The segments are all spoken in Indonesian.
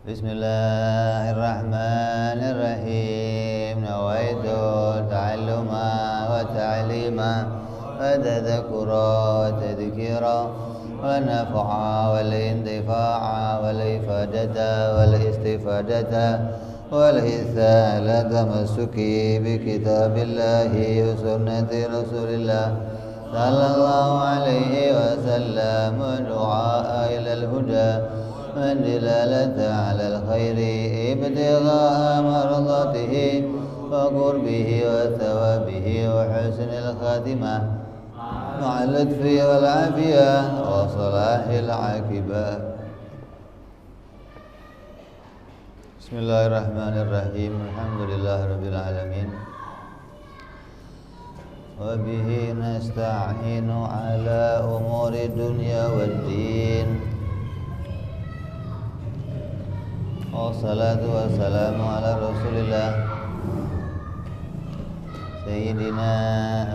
Bismillahirrahmanirrahim. Nawaitu ta'alluma wa ta'lima wa tadhakura wa tadhkira wa naf'a wal intifa'a wal ifadata wal istifadata wal hitha ala tamassuki bi kitabillahi wa sunnati rasulillah sallallahu alaihi wa sallam wa du'a ila al-huda من دلالة على الخير ابتغاء مرضاته وقربه وثوابه وحسن الخاتمة مع اللطف والعافية وصلاح العاقبة. بسم الله الرحمن الرحيم. الحمد لله رب العالمين وبه نستعين على أمور الدنيا والدين. Wassalatu wassalamu ala rasulillah Sayyidina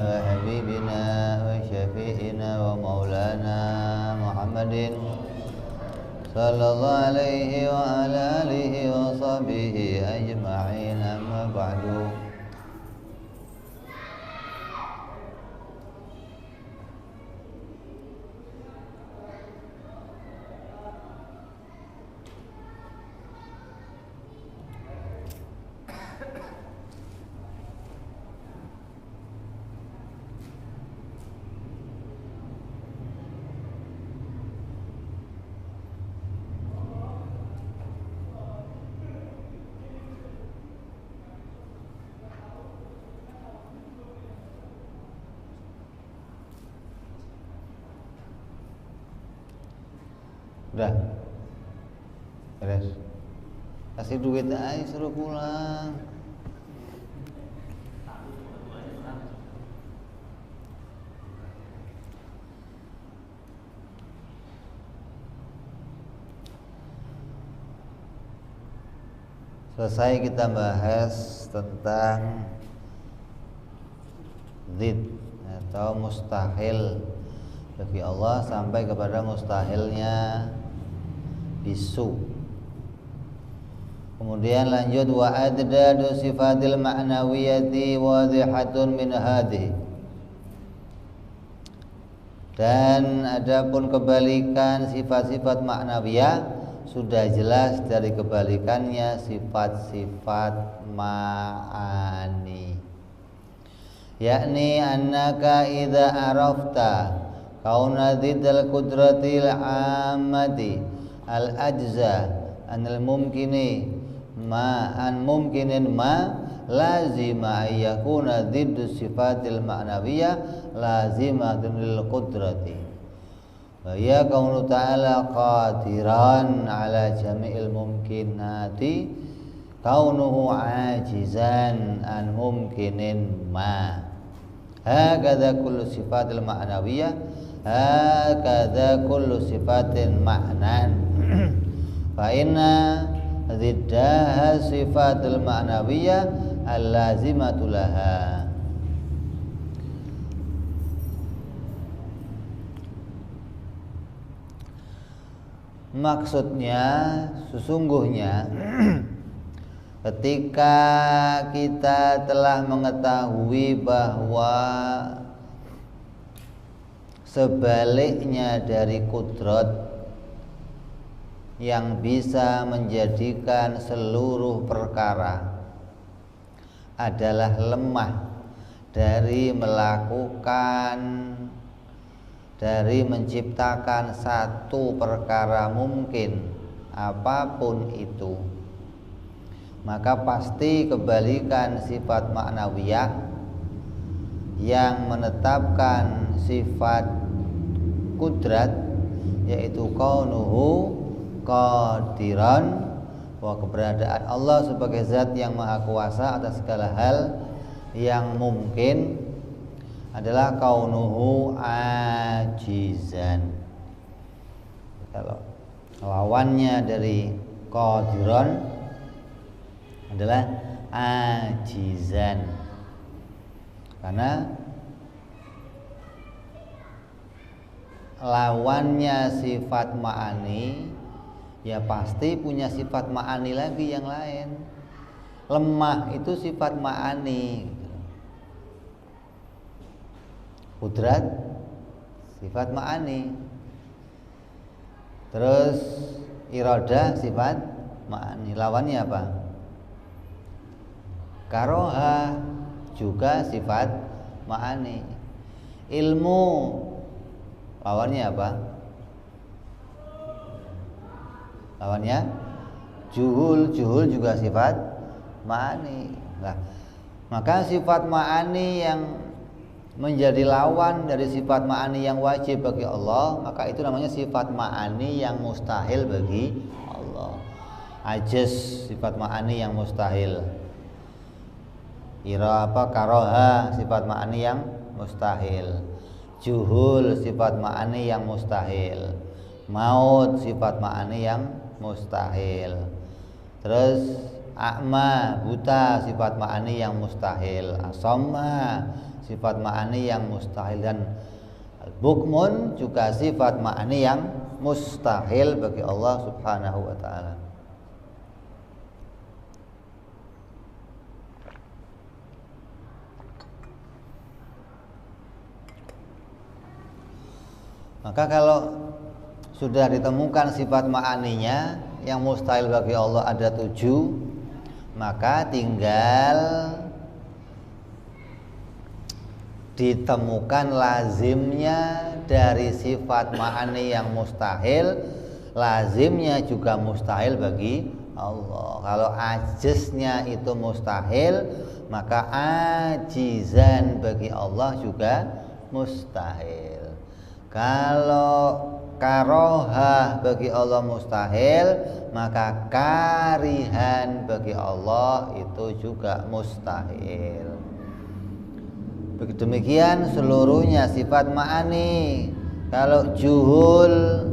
wa habibina wa syafi'ina wa maulana Muhammadin sallallahu alaihi wa ala alihi wa sahbihi ajma'in, amma ba'du. Udah beres, kasih duit aja suruh pulang. Selesai kita bahas tentang zid atau mustahil bagi Allah sampai kepada mustahilnya bisu. Kemudian lanjut wa adadu sifatil ma'nawiyati wadhihatun min hadhi. Dan adapun kebalikan sifat-sifat ma'nawiyah sudah jelas dari kebalikannya sifat-sifat ma'ani. Yakni annaka idza arafta kauna dziddal qudratil ammati al ajza anil mumkini ma an mumkinin ma lazima ayyakuna dziddu sifatil ma'nawiyah lazimatun lil qudrati wa ya kaunu ta'ala qadiran ala jami'il mumkinati kaunuhu ajizan an mumkinin ma. Hakadha kullu sifatil ma'nawiyah hakadha kullu sifatin ma'nan fa inna ziddaha sifatul ma'nawiyah al-lazimatu laha. Maksudnya sesungguhnya ketika kita telah mengetahui bahwa sebaliknya dari kudrat yang bisa menjadikan seluruh perkara adalah lemah dari melakukan, dari menciptakan satu perkara mungkin apapun itu, maka pasti kebalikan sifat ma'nawiyah yang menetapkan sifat kudrat, yaitu kaunuhu qadiran, bahwa keberadaan Allah sebagai zat yang maha kuasa atas segala hal yang mungkin, adalah kaunuhu ajizan. Kalau lawannya dari qadiran adalah ajizan, karena lawannya sifat ma'ani ya pasti punya sifat ma'ani lagi yang lain. Lemah itu sifat ma'ani. Kudrat sifat ma'ani. Terus iradah sifat ma'ani. Lawannya apa? Karoha juga sifat ma'ani. Ilmu lawannya apa? Lawannya juhul. Juhul juga sifat ma'ani. Nah, maka sifat ma'ani yang menjadi lawan dari sifat ma'ani yang wajib bagi Allah, maka itu namanya sifat ma'ani yang mustahil bagi Allah. Ajaz sifat ma'ani yang mustahil. Karoha sifat ma'ani yang mustahil. Juhul sifat ma'ani yang mustahil. Maut sifat ma'ani yang mustahil. Terus a'ma buta sifat ma'ani yang mustahil. Asamma sifat ma'ani yang mustahil. Dan bukmun juga sifat ma'ani yang mustahil bagi Allah subhanahu wa ta'ala. Maka kalau sudah ditemukan sifat ma'aninya yang mustahil bagi Allah ada 7, maka tinggal ditemukan lazimnya dari sifat ma'ani yang mustahil. Lazimnya juga mustahil bagi Allah. Kalau ajiznya itu mustahil, maka ajizan bagi Allah juga mustahil. Kalau karohah bagi Allah mustahil, maka karihan bagi Allah itu juga mustahil. Begitu demikian seluruhnya sifat ma'ani. Kalau juhul,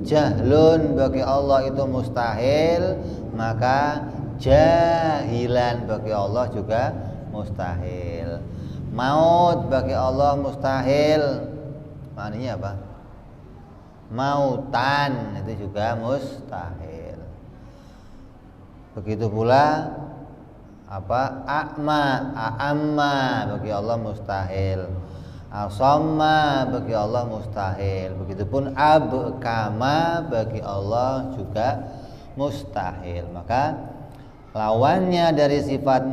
jahlun bagi Allah itu mustahil, maka jahilan bagi Allah juga mustahil. Maut bagi Allah mustahil. Maknanya apa? Mautan itu juga mustahil. Begitu pula apa? A'amma bagi Allah mustahil. Asamma bagi Allah mustahil. Begitupun abkama bagi Allah juga mustahil. Maka lawannya dari sifat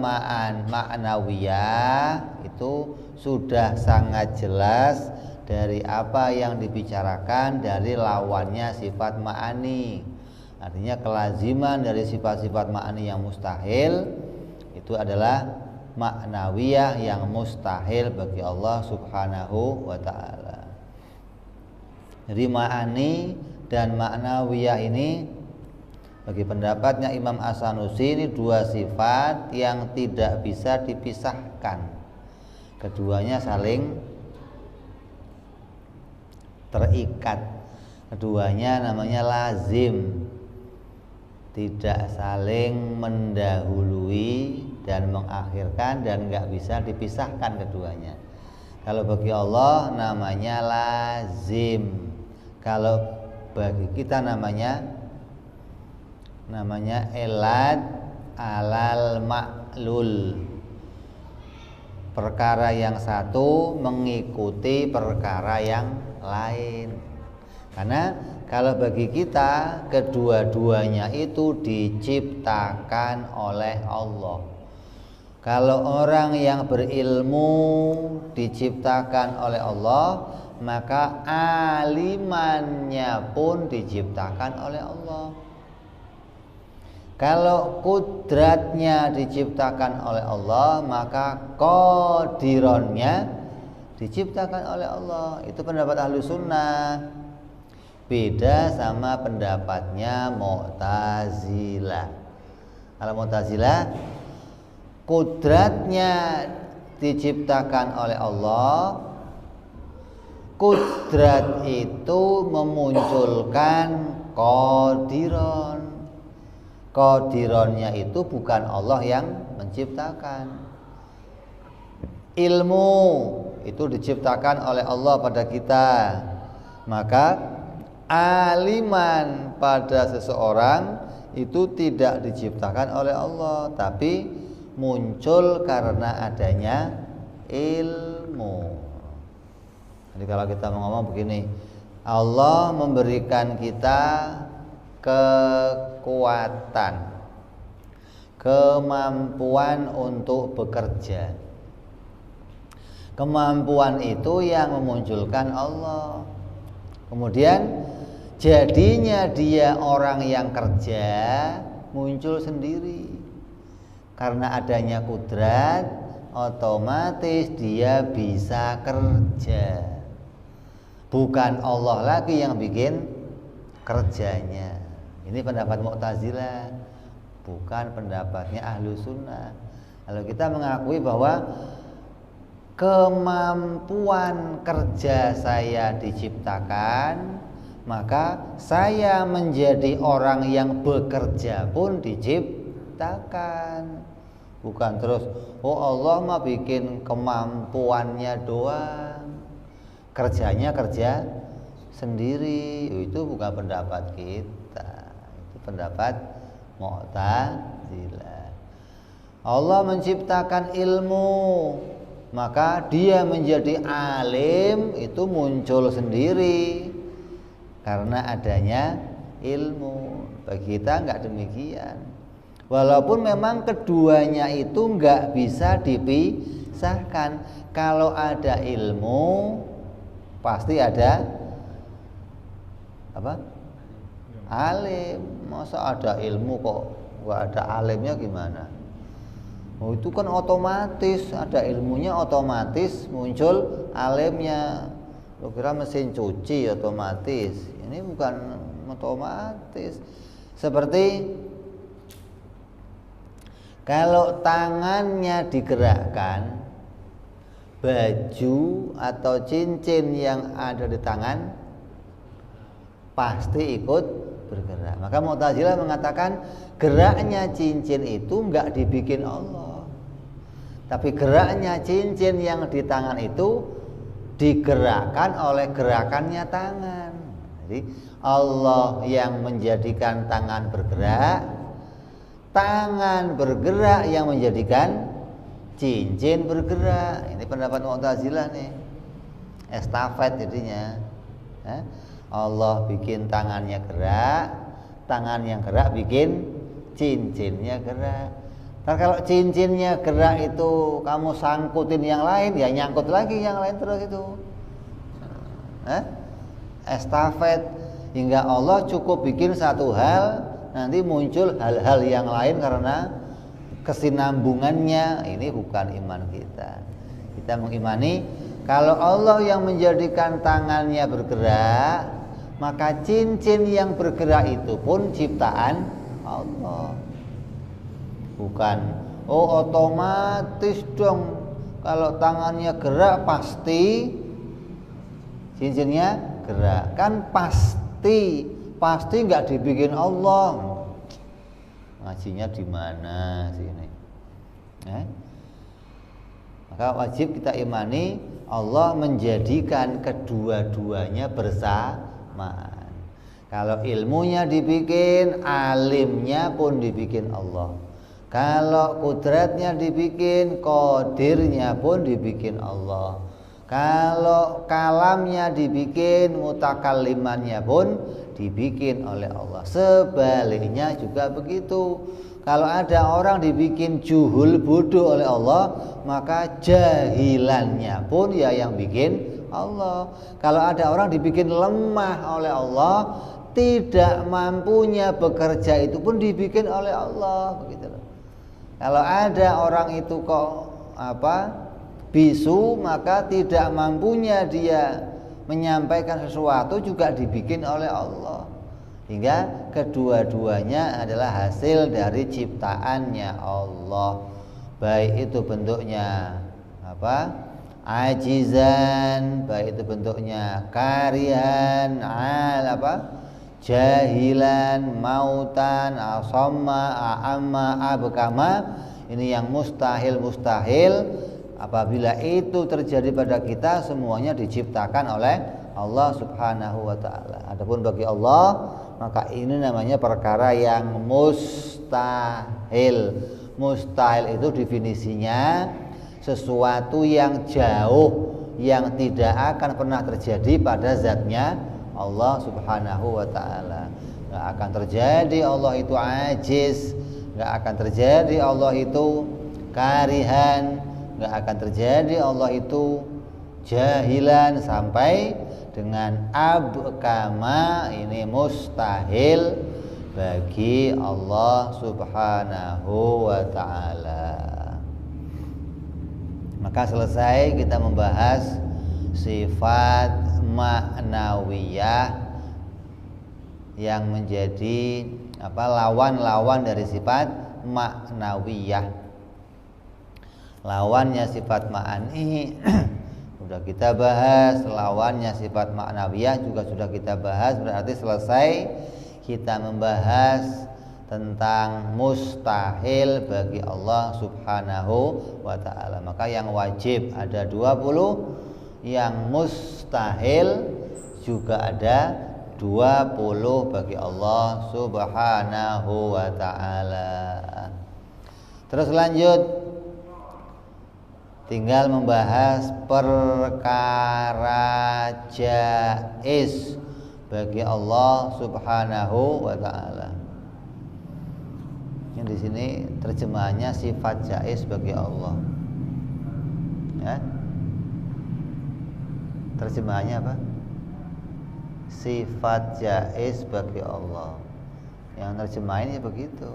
ma'nawiyah itu sudah sangat jelas dari apa yang dibicarakan dari lawannya sifat ma'ani. Artinya kelaziman dari sifat-sifat ma'ani yang mustahil itu adalah ma'nawiyah yang mustahil bagi Allah subhanahu wa ta'ala. Jadi ma'ani dan ma'nawiyah ini bagi pendapatnya Imam As-Sanusi ini dua sifat yang tidak bisa dipisahkan. Keduanya saling terikat. Keduanya namanya lazim, tidak saling mendahului dan mengakhirkan, dan nggak bisa dipisahkan keduanya. Kalau bagi Allah namanya lazim, kalau bagi kita namanya elad alal ma'lul. Perkara yang satu mengikuti perkara yang lain. Karena kalau bagi kita kedua-duanya itu diciptakan oleh Allah. Kalau orang yang berilmu diciptakan oleh Allah, maka alimannya pun diciptakan oleh Allah. Kalau kudratnya diciptakan oleh Allah, maka qadironnya diciptakan oleh Allah. Itu pendapat ahlu sunnah. Beda sama pendapatnya Mu'tazilah. Kalau Mu'tazilah, kudratnya diciptakan oleh Allah. Kudrat itu memunculkan qadiron. Qadironnya itu bukan Allah yang menciptakan. Ilmu itu diciptakan oleh Allah pada kita, maka aliman pada seseorang itu tidak diciptakan oleh Allah, tapi muncul karena adanya ilmu. Jadi kalau kita mau ngomong begini, Allah memberikan kita kekuatan, kemampuan untuk bekerja. Kemampuan itu yang memunculkan Allah. Kemudian jadinya dia orang yang kerja muncul sendiri. Karena adanya kudrat, otomatis dia bisa kerja. Bukan Allah lagi yang bikin kerjanya. Ini pendapat Mu'tazilah, bukan pendapatnya Ahlus Sunnah. Kalau kita mengakui bahwa kemampuan kerja saya diciptakan, maka saya menjadi orang yang bekerja pun diciptakan. Bukan terus, oh Allah mah bikin kemampuannya doang, kerjanya kerja sendiri. Itu bukan pendapat kita, itu pendapat Mu'tazilah. Allah menciptakan ilmu, maka dia menjadi alim itu muncul sendiri karena adanya ilmu. Bagi kita enggak demikian. Walaupun memang keduanya itu enggak bisa dipisahkan. Kalau ada ilmu pasti ada apa? Alim. Masa ada ilmu kok enggak ada alimnya gimana? Oh, itu kan otomatis, ada ilmunya otomatis muncul alimnya. Lo kira mesin cuci otomatis? Ini bukan otomatis. Seperti kalau tangannya digerakkan, baju atau cincin yang ada di tangan pasti ikut bergerak. Maka Mu'tazilah mengatakan geraknya cincin itu enggak dibikin Allah, tapi geraknya cincin yang di tangan itu digerakkan oleh gerakannya tangan. Jadi Allah yang menjadikan tangan bergerak yang menjadikan cincin bergerak. Ini pendapat Mu'tazilah nih, estafet jadinya. Allah bikin tangannya gerak, tangan yang gerak bikin cincinnya gerak. Nah, kalau cincinnya gerak itu kamu sangkutin yang lain, ya nyangkut lagi yang lain terus itu. Estafet, hingga Allah cukup bikin satu hal, nanti muncul hal-hal yang lain karena kesinambungannya. Ini bukan iman kita. Kita mengimani kalau Allah yang menjadikan tangannya bergerak, maka cincin yang bergerak itu pun ciptaan Allah. Bukan, oh otomatis dong kalau tangannya gerak pasti cincinnya gerak. Kan pasti nggak dibikin Allah. Ngajinya di mana sih ini? Maka wajib kita imani Allah menjadikan kedua-duanya bersamaan. Kalau ilmunya dibikin, alimnya pun dibikin Allah. Kalau kudratnya dibikin, qadirnya pun dibikin Allah. Kalau kalamnya dibikin, mutakallimannya pun dibikin oleh Allah. Sebaliknya juga begitu. Kalau ada orang dibikin juhul, bodoh oleh Allah, maka jahilannya pun ya yang bikin Allah. Kalau ada orang dibikin lemah oleh Allah, tidak mampunya bekerja itu pun dibikin oleh Allah, begitu loh. Kalau ada orang itu kok bisu, maka tidak mampunya dia menyampaikan sesuatu juga dibikin oleh Allah. Hingga kedua-duanya adalah hasil dari ciptaannya Allah. Baik itu bentuknya ajizan, baik itu bentuknya karihan, jahilan, mautan, asamma, a'amma, abkama. Ini yang mustahil. Apabila itu terjadi pada kita, semuanya diciptakan oleh Allah Subhanahu wa taala. Adapun bagi Allah, maka ini namanya perkara yang mustahil. Mustahil itu definisinya sesuatu yang jauh, yang tidak akan pernah terjadi pada zatnya Allah Subhanahu wa taala. Enggak akan terjadi Allah itu ajiz, enggak akan terjadi Allah itu karihan, enggak akan terjadi Allah itu jahilan sampai dengan abkama. Ini mustahil bagi Allah Subhanahu wa ta'ala. Maka selesai kita membahas sifat ma'nawiyah yang menjadi lawan-lawan dari sifat ma'nawiyah. Lawannya sifat ma'ani sudah kita bahas, lawannya sifat ma'nawiyah juga sudah kita bahas. Berarti selesai kita membahas tentang mustahil bagi Allah Subhanahu wa ta'ala. Maka yang wajib ada 20, yang mustahil juga ada 20 bagi Allah Subhanahu wa ta'ala. Terus lanjut, tinggal membahas perkara jaiz bagi Allah Subhanahu wa ta'ala. Ini di sini terjemahannya sifat jaiz bagi Allah. Ya. Terjemahannya apa? Sifat jaiz bagi Allah. Yang terjemahannya begitu.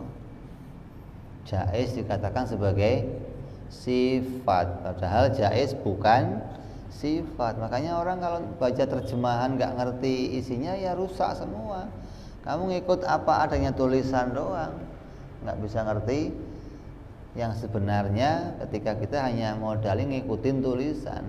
Jaiz dikatakan sebagai sifat, padahal jaiz bukan sifat. Makanya orang kalau baca terjemahan nggak ngerti isinya, ya rusak semua. Kamu ngikut apa adanya tulisan doang, nggak bisa ngerti yang sebenarnya ketika kita hanya modalin ngikutin tulisan.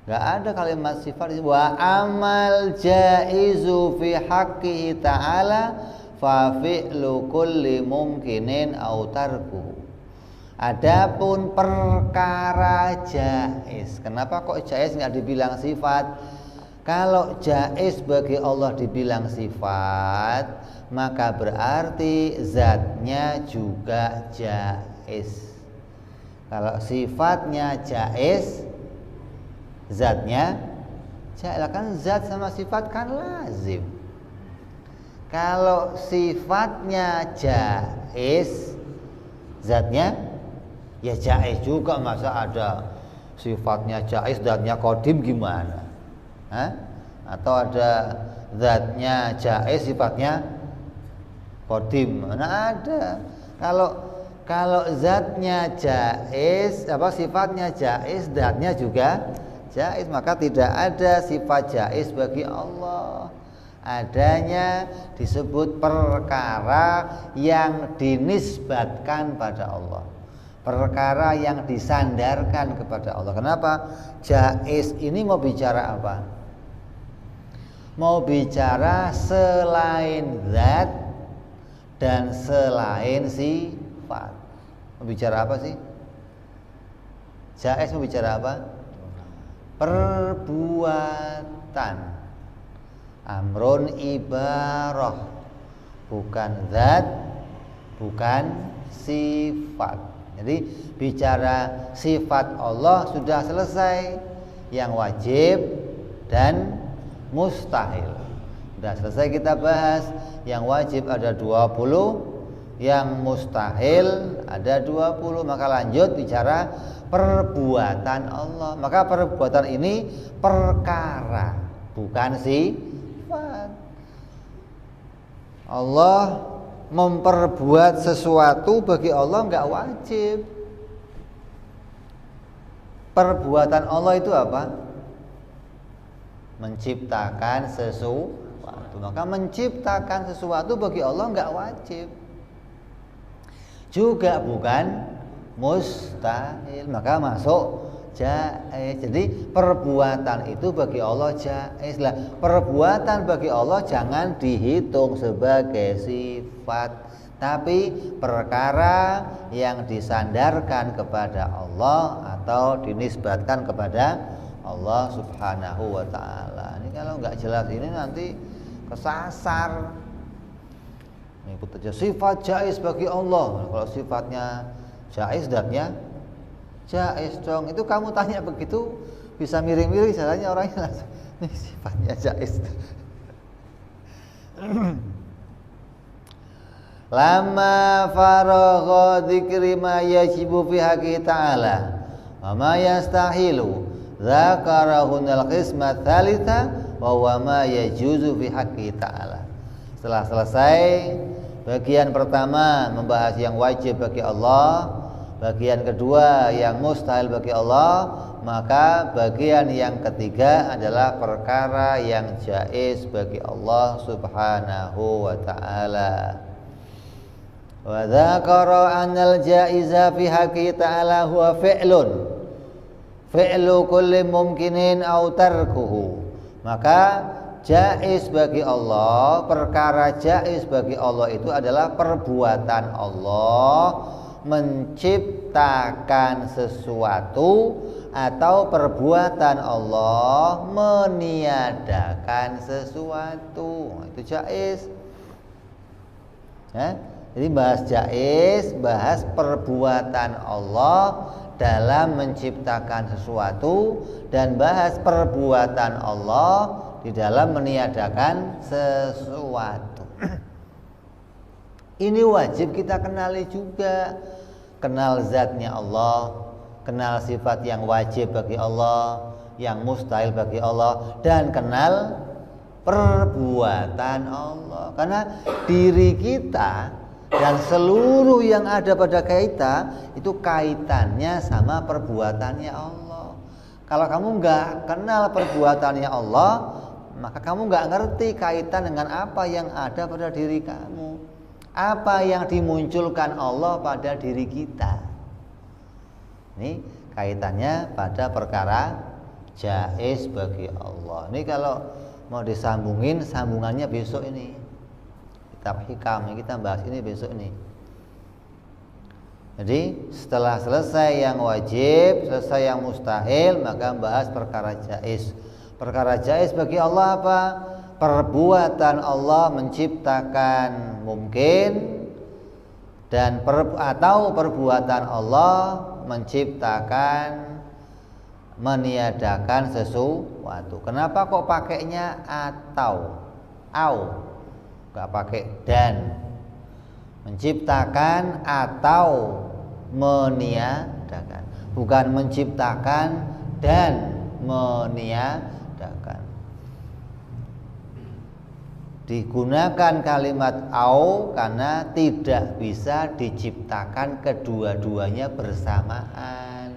Nggak ada kalimat sifat. Wa amal jaizu fi haqqihi ta'ala fa fi'lu kulli mumkinin au tarkuhu. Adapun perkara jaiz, kenapa kok jaiz nggak dibilang sifat? Kalau jaiz bagi Allah dibilang sifat, maka berarti zatnya juga jaiz. Kalau sifatnya jaiz, zatnya jaiz. Kan zat sama sifat kan lazim. Kalau sifatnya jaiz, zatnya ya jaiz juga. Masa ada sifatnya jaiz, zatnya qadim gimana? Atau ada zatnya jaiz, sifatnya qadim? Mana ada. Kalau zatnya jaiz, sifatnya jaiz, zatnya juga jaiz, maka tidak ada sifat jaiz bagi Allah. Adanya disebut perkara yang dinisbatkan pada Allah, perkara yang disandarkan kepada Allah. Kenapa? Jaiz ini mau bicara apa? Mau bicara selain zat dan selain sifat. Mau bicara apa sih? Jaiz mau bicara apa? Perbuatan. Amrun ibarah, bukan zat, bukan sifat. Jadi bicara sifat Allah sudah selesai, yang wajib dan mustahil sudah selesai kita bahas. Yang wajib ada 20, yang mustahil ada 20. Maka lanjut bicara perbuatan Allah. Maka perbuatan ini perkara, bukan sifat. Allah memperbuat sesuatu bagi Allah enggak wajib. Perbuatan Allah itu apa? Menciptakan sesuatu. Maka menciptakan sesuatu bagi Allah enggak wajib, juga bukan mustahil. Maka masuk jaiz. Jadi perbuatan itu bagi Allah jaiz lah. Perbuatan bagi Allah jangan dihitung sebagai sifat, tapi perkara yang disandarkan kepada Allah atau dinisbatkan kepada Allah Subhanahu wa ta'ala. kalau nggak jelas ini nanti kesasar. Ikut aja sifat jaiz bagi Allah. Kalau sifatnya jaiz, zatnya jaiz dong. Itu kamu tanya begitu bisa miring-miring jalannya orangnya langsung. Ini sifatnya jaiz. Lama faragha dzikri ma yajibu fi haqqi ta'ala wa ma yastahilu dzakarahunal qismat tsalitsa wa huwa ma yajuzu fi haqqi ta'ala. Setelah selesai bagian pertama membahas yang wajib bagi Allah, bagian kedua yang mustahil bagi Allah, maka bagian yang ketiga adalah perkara yang jaiz bagi Allah Subhanahu wa ta'ala. Wa dzakara anal jaiza fi haqqi ta'ala huwa fi'lu kulli mumkinin aw tarkuhu. Maka jaiz bagi Allah, perkara jaiz bagi Allah itu adalah perbuatan Allah menciptakan sesuatu atau perbuatan Allah meniadakan sesuatu. Itu jaiz. Jadi bahas jaiz, bahas perbuatan Allah dalam menciptakan sesuatu, dan bahas perbuatan Allah di dalam meniadakan sesuatu. Ini wajib kita kenali juga. Kenal zatnya Allah, kenal sifat yang wajib bagi Allah, yang mustahil bagi Allah, dan kenal perbuatan Allah. Karena diri kita dan seluruh yang ada pada kita itu kaitannya sama perbuatannya Allah. Kalau kamu nggak kenal perbuatannya Allah, maka kamu nggak ngerti kaitan dengan apa yang ada pada diri kamu, apa yang dimunculkan Allah pada diri kita. Ini kaitannya pada perkara jaiz bagi Allah. Ini kalau mau disambungin, sambungannya besok ini. Kitab Hikam, kita bahas ini besok ini. Jadi setelah selesai yang wajib, selesai yang mustahil, maka bahas perkara jaiz. Perkara jaiz bagi Allah apa? Perbuatan Allah menciptakan mungkin, dan atau perbuatan Allah menciptakan meniadakan sesuatu. Kenapa kok pakainya atau? Gak pakai dan. Menciptakan atau meniadakan, bukan menciptakan dan meniadakan. Digunakan kalimat au karena tidak bisa diciptakan kedua-duanya bersamaan.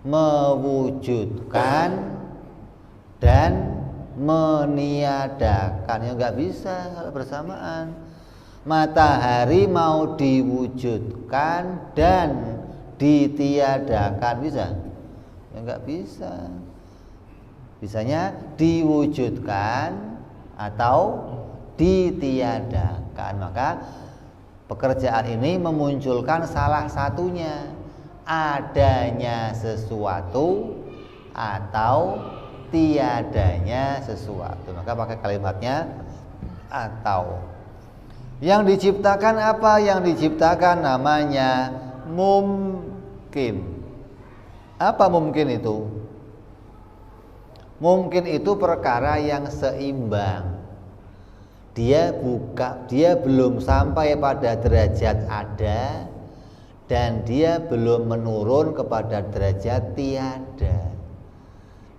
Mewujudkan dan meniadakan, ya nggak bisa kalau bersamaan. Matahari mau diwujudkan dan ditiadakan, bisa? Ya nggak bisa. Bisanya diwujudkan atau ditiadakan. Maka pekerjaan ini memunculkan salah satunya, adanya sesuatu atau tiadanya sesuatu. Maka pakai kalimatnya atau. Yang diciptakan apa? Yang diciptakan namanya mungkin. Apa mungkin itu? Mungkin itu perkara yang seimbang. Dia belum sampai pada derajat ada, dan dia belum menurun kepada derajat tiada.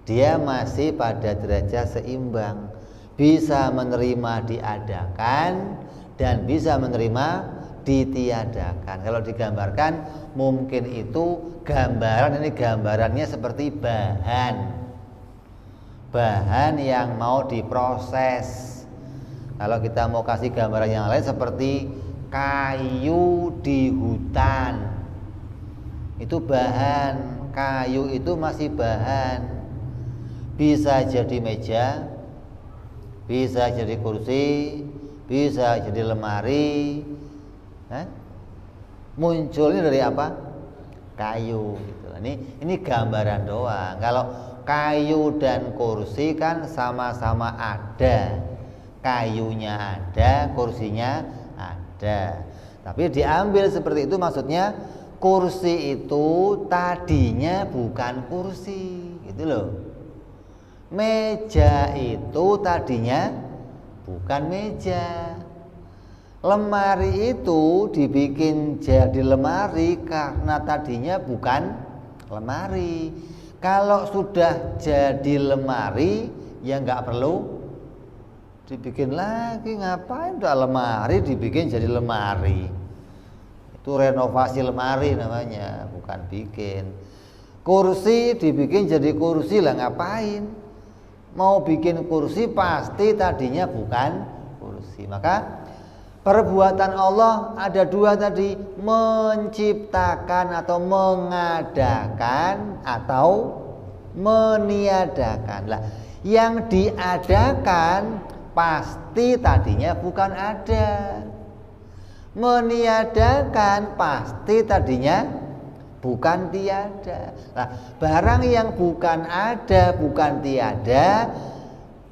Dia masih pada derajat seimbang, bisa menerima diadakan dan bisa menerima ditiadakan. Kalau digambarkan mungkin itu gambaran, ini gambarannya seperti bahan yang mau diproses. Kalau kita mau kasih gambaran yang lain seperti kayu di hutan, itu bahan. Kayu itu masih bahan, bisa jadi meja, bisa jadi kursi, bisa jadi lemari. Munculnya dari apa? Kayu gitu. Ini gambaran doang. Kalau kayu dan kursi kan sama-sama ada. Kayunya ada, kursinya ada. Tapi diambil seperti itu, maksudnya kursi itu tadinya bukan kursi, gitu loh. Meja itu tadinya bukan meja. Lemari itu dibikin jadi lemari karena tadinya bukan lemari. Kalau sudah jadi lemari, ya nggak perlu dibikin lagi. Ngapain udah lemari dibikin jadi lemari? Itu renovasi lemari namanya, bukan bikin. Kursi dibikin jadi kursi lah, ngapain? Mau bikin kursi pasti tadinya bukan kursi. Maka perbuatan Allah ada dua tadi, menciptakan atau mengadakan atau meniadakan. Lah, yang diadakan pasti tadinya bukan ada. Meniadakan pasti tadinya bukan tiada. Nah, barang yang bukan ada, bukan tiada,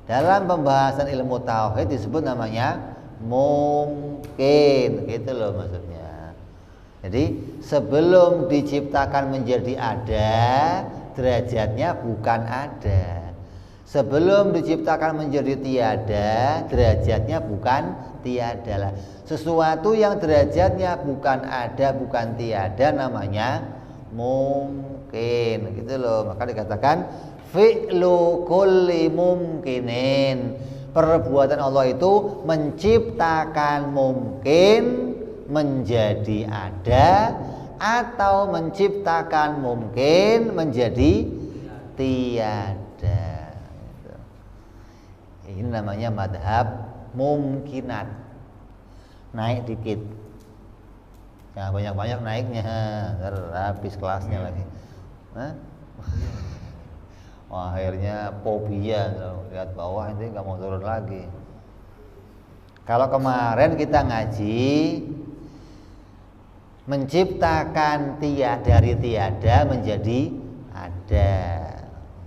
dalam pembahasan ilmu tauhid disebut namanya mungkin, gitu loh maksudnya. Jadi sebelum diciptakan menjadi ada, derajatnya bukan ada. Sebelum diciptakan menjadi tiada, derajatnya bukan tiada lah. Sesuatu yang derajatnya bukan ada, bukan tiada namanya mungkin, gitu loh. Maka dikatakan fi'lu kulli mumkinin. Perbuatan Allah itu menciptakan mungkin menjadi ada atau menciptakan mungkin menjadi tiada. Ini namanya madhab mungkinat. Naik dikit, ya banyak-banyak naiknya, habis kelasnya lagi. Wah, akhirnya fobia, lihat bawah itu nggak mau turun lagi. Kalau kemarin kita ngaji menciptakan dari tiada menjadi ada,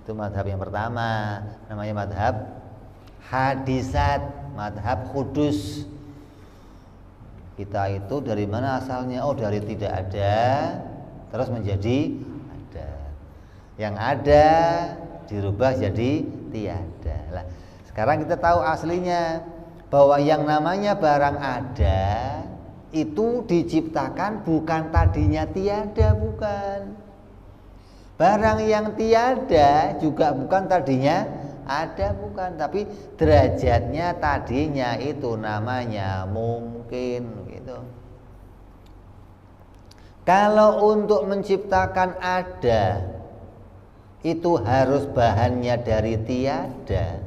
itu madhab yang pertama, namanya madhab hadisat, madhab kudus. Kita itu dari mana asalnya? Oh, dari tidak ada terus menjadi ada. Yang ada dirubah jadi tiada. Lah, sekarang kita tahu aslinya bahwa yang namanya barang ada itu diciptakan bukan tadinya tiada, bukan. Barang yang tiada juga bukan tadinya ada, bukan, tapi derajatnya tadinya itu namanya mungkin, gitu. Kalau untuk menciptakan ada itu harus bahannya dari tiada.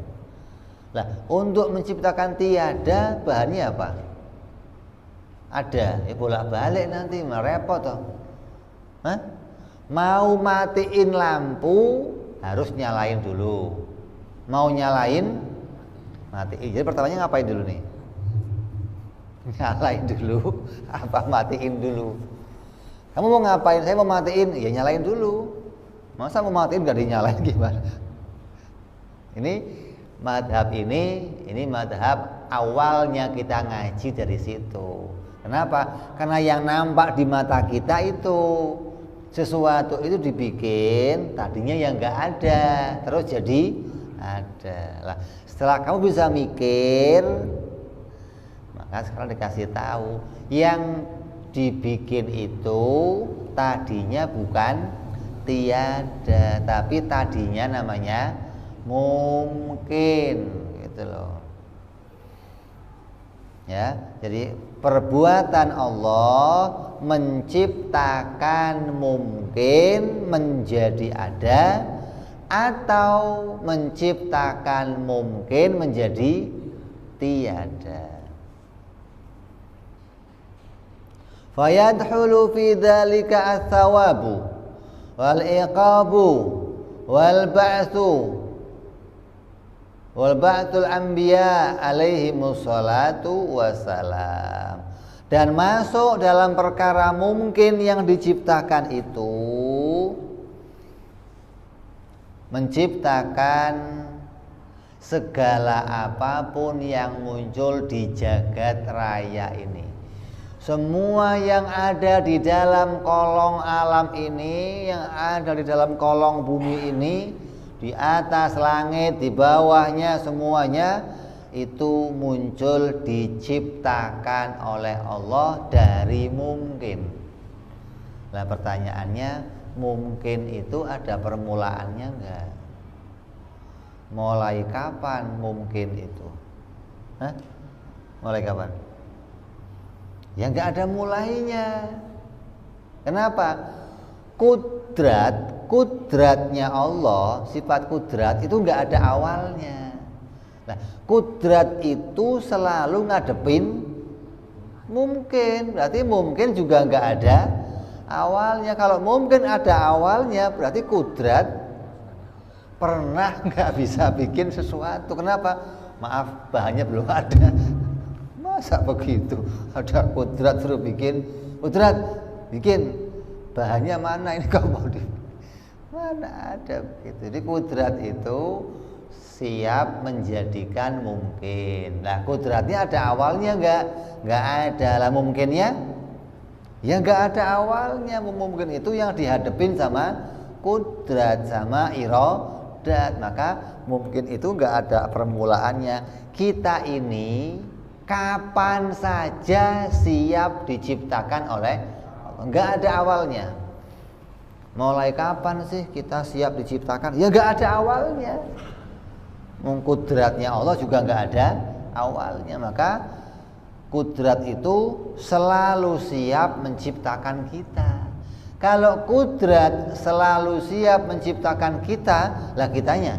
Lah, untuk menciptakan tiada bahannya apa? Ada, bolak-balik nanti merepot toh. Mau matiin lampu harus nyalain dulu. Mau nyalain matiin. Jadi pertamanya ngapain dulu nih? Nyalain dulu apa matiin dulu? Kamu mau ngapain? Saya mau matiin. Ya nyalain dulu. Masa mau matiin gak dinyalain gimana? Ini madhab ini madhab awalnya kita ngaji dari situ. Kenapa? Karena yang nampak di mata kita itu sesuatu itu dibikin tadinya yang nggak ada terus jadi ada. Lah, setelah kamu bisa mikir, maka sekarang dikasih tahu yang dibikin itu tadinya bukan tiada, tapi tadinya namanya mungkin, gitu loh. Ya, jadi perbuatan Allah menciptakan mungkin menjadi ada atau menciptakan mungkin menjadi tiada. Fayadkhulu fi dzalika ats-tsawabu wal iqabu wal ba'tsu wal ba'tul anbiya alaihimus salatu wassalam. Dan masuk dalam perkara mungkin yang diciptakan itu, menciptakan segala apapun yang muncul di jagat raya ini. Semua yang ada di dalam kolong alam ini, yang ada di dalam kolong bumi ini, di atas langit, di bawahnya, semuanya itu muncul diciptakan oleh Allah dari mungkin. Nah pertanyaannya, mungkin itu ada permulaannya enggak? Mulai kapan mungkin itu? Hah? Mulai kapan? Ya enggak ada mulainya. Kenapa? Kudratnya Allah, sifat kudrat itu enggak ada awalnya. Nah, kudrat itu selalu ngadepin mungkin. Berarti mungkin juga enggak ada awalnya. Kalau mungkin ada awalnya, berarti kudrat pernah nggak bisa bikin sesuatu. Kenapa? Maaf, bahannya belum ada. Masa begitu? Ada kudrat suruh bikin, kudrat bikin, bahannya mana ini kau mau di? Mana ada begitu. Jadi kudrat itu siap menjadikan mungkin. Nah kudratnya ada awalnya nggak? Nggak ada. Lah mungkinnya? Ya nggak ada awalnya. Mungkin itu yang dihadapin sama kudrat, sama maka mungkin itu enggak ada permulaannya. Kita ini kapan saja siap diciptakan oleh Allah, enggak ada awalnya. Mulai kapan sih kita siap diciptakan? Ya enggak ada awalnya. Kudratnya Allah juga enggak ada awalnya. Maka kudrat itu selalu siap menciptakan kita. Kalau kudrat selalu siap menciptakan kita, lah kitanya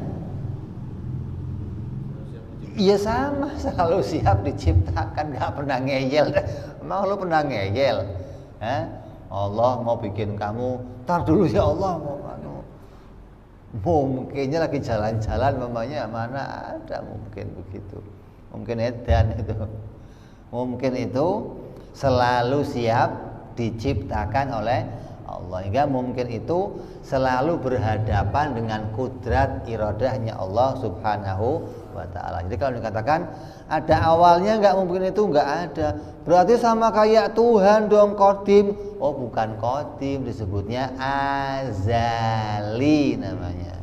iya sama, selalu siap diciptakan, gak pernah ngeyel. Emang lu pernah ngeyel? Allah mau bikin kamu, tar dulu ya Allah mungkinnya lagi jalan-jalan mamanya, mana ada mungkin begitu. Mungkin edan itu. Mungkin itu selalu siap diciptakan oleh Allah, hingga mungkin itu selalu berhadapan dengan kudrat iradahnya Allah subhanahu wa ta'ala. Jadi kalau dikatakan ada awalnya enggak, mungkin itu enggak ada, berarti sama kayak Tuhan dong, qadim. Oh bukan qadim, disebutnya azali namanya.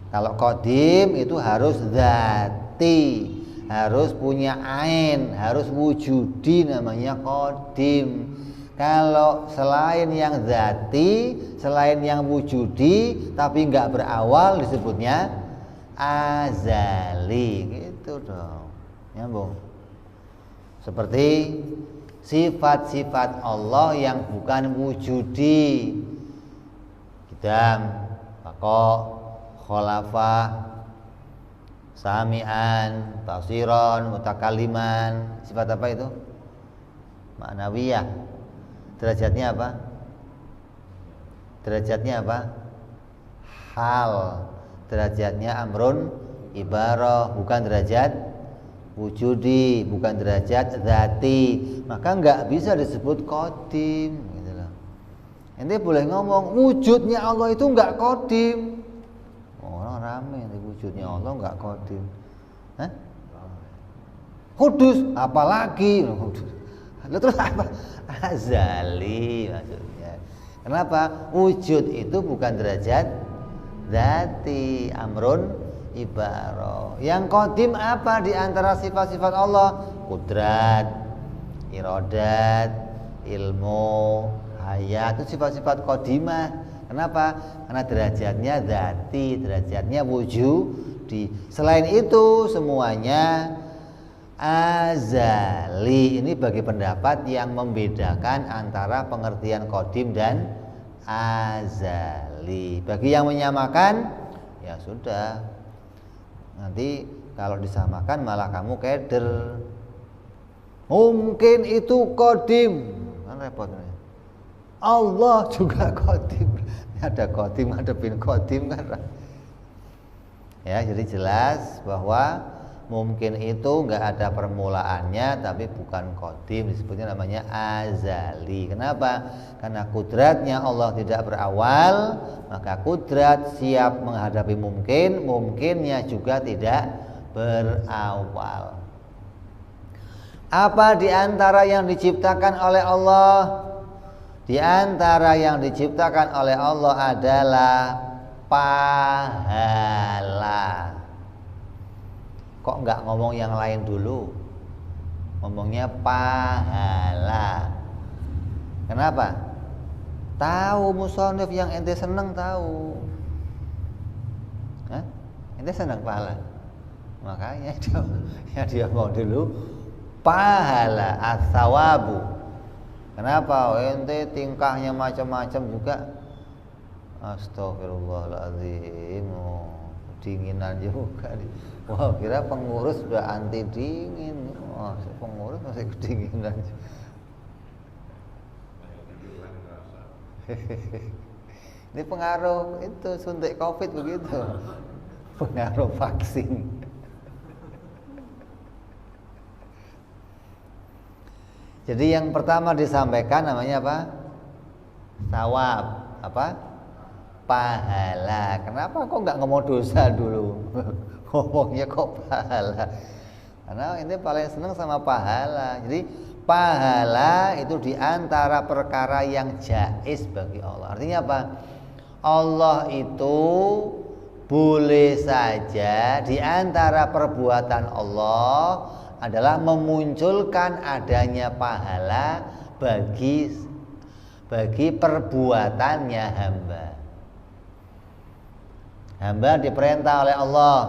Kalau qadim itu harus dzati, harus punya ain, harus wujudi, namanya qadim. Kalau selain yang dzati, selain yang wujudi tapi enggak berawal, disebutnya azali, gitu dong. Nyambung. Seperti sifat-sifat Allah yang bukan wujudi, qidam, baqa, khalafah, sami'an, basiron, mutakalliman. Sifat apa itu? Ma'nawiyah. Derajatnya apa? Derajatnya apa? Hal. Derajatnya amrun ibarah, bukan derajat wujudi, bukan derajat dzati. Maka enggak bisa disebut qadim, gitu loh. Ente boleh ngomong wujudnya Allah itu enggak qadim. Orang rame nih, wujudnya Allah enggak qadim. Hah? Kudus, apalagi? Lalu terus apa? Azali maksudnya. Kenapa? Wujud itu bukan derajat dzati, amrun ibarah. Yang qadim apa di antara sifat-sifat Allah? Kudrat, iradat, ilmu, hayat, itu sifat-sifat qadimah. Kenapa? Karena derajatnya dzati, derajatnya wujudi. Selain itu semuanya azali. Ini bagi pendapat yang membedakan antara pengertian qadim dan azali. Bagi yang menyamakan, ya sudah, nanti kalau disamakan malah kamu keder. Mungkin itu qadim, kan repot nih. Allah juga qadim. Ada qadim, ada bin qadim kan. Ya, jadi jelas bahwa Mungkin itu nggak ada permulaannya, tapi bukan qadim, disebutnya namanya azali. Kenapa? Karena kudratnya Allah tidak berawal, maka kudrat siap menghadapi mungkin, mungkinnya juga tidak berawal. Apa di antara yang diciptakan oleh Allah? Di antara yang diciptakan oleh Allah adalah pahala. Kok nggak ngomong yang lain dulu? Ngomongnya pahala. Kenapa? Tahu musonif yang ente seneng tahu. Hah? Ente seneng pahala. Makanya dia mau dulu pahala as-sawabu. Kenapa? Ente tingkahnya macam-macam juga. Astagfirullahaladzim, dinginan juga. Wah, kira pengurus sudah anti dingin. Wah, pengurus masih kedinginan. Ini pengaruh itu suntik COVID begitu. Pengaruh vaksin. Jadi yang pertama disampaikan namanya apa? Sawab. Apa? Pahala. Kenapa kok nggak ngomong dosa dulu? Ngomongnya kok pahala? Karena ini paling seneng sama pahala. Jadi pahala itu diantara perkara yang jaiz bagi Allah. Artinya apa? Allah itu boleh saja diantara perbuatan Allah adalah memunculkan adanya pahala bagi perbuatannya hamba. Hamba diperintah oleh Allah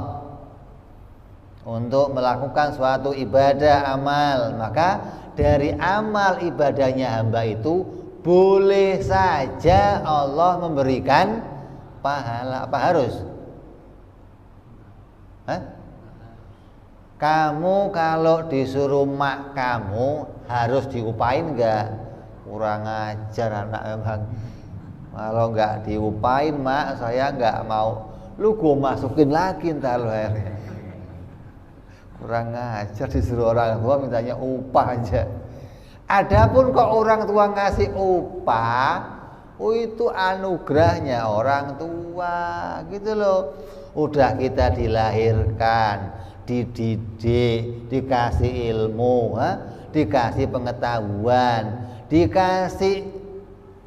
untuk melakukan suatu ibadah amal, maka dari amal ibadahnya hamba itu boleh saja Allah memberikan pahala. Apa harus? Hah? Kamu kalau disuruh mak kamu harus diupain enggak? Kurang ajar anak emang. Kalau enggak diupain mak saya enggak mau. Lu gua masukin lagi ntar lu airnya. Kurang ajar, disuruh orang tua mintanya upah aja. Adapun kok orang tua ngasih upah, itu anugerahnya orang tua gitu loh. Udah kita dilahirkan, dididik, dikasih ilmu, dikasih pengetahuan, dikasih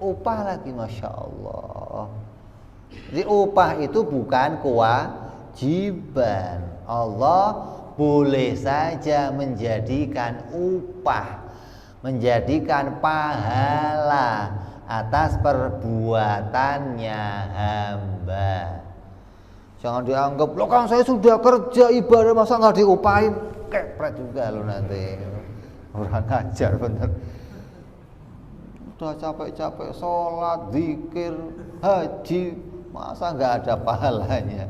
upah lagi, Masya Allah. Jadi upah itu bukan kewajiban. Allah boleh saja menjadikan upah, menjadikan pahala atas perbuatannya hamba. Jangan dianggap, loh kan saya sudah kerja ibadah masa nggak diupahin, kepret juga lo nanti. Orang ngajar bener. Udah capek-capek sholat, zikir, haji, masa nggak ada pahalanya?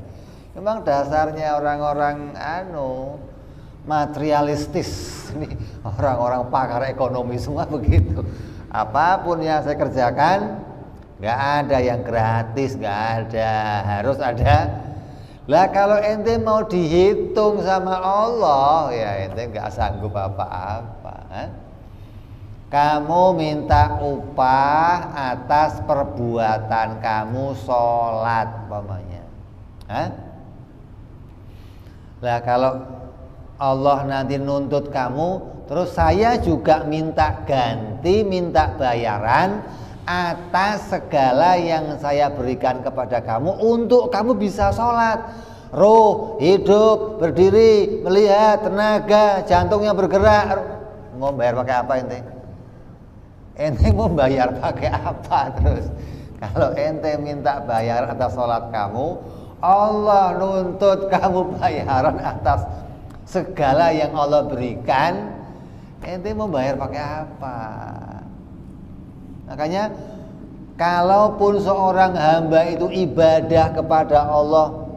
Memang dasarnya orang-orang materialistis, ini orang-orang pakar ekonomi semua begitu. Apapun yang saya kerjakan, nggak ada yang gratis, nggak ada, harus ada. Lah kalau ente mau dihitung sama Allah, ya ente nggak sanggup apa-apa. Kamu minta upah atas perbuatan kamu sholat, umpamanya. Lah kalau Allah nanti nuntut kamu, terus saya juga minta ganti, minta bayaran atas segala yang saya berikan kepada kamu untuk kamu bisa sholat. Roh, hidup, berdiri, melihat, tenaga, jantungnya bergerak. Mau bayar pakai apa ente? Ente mau bayar pakai apa terus? Kalau ente minta bayar atas sholat kamu, Allah nuntut kamu bayaran atas segala yang Allah berikan, ente mau bayar pakai apa? Makanya kalaupun seorang hamba itu ibadah kepada Allah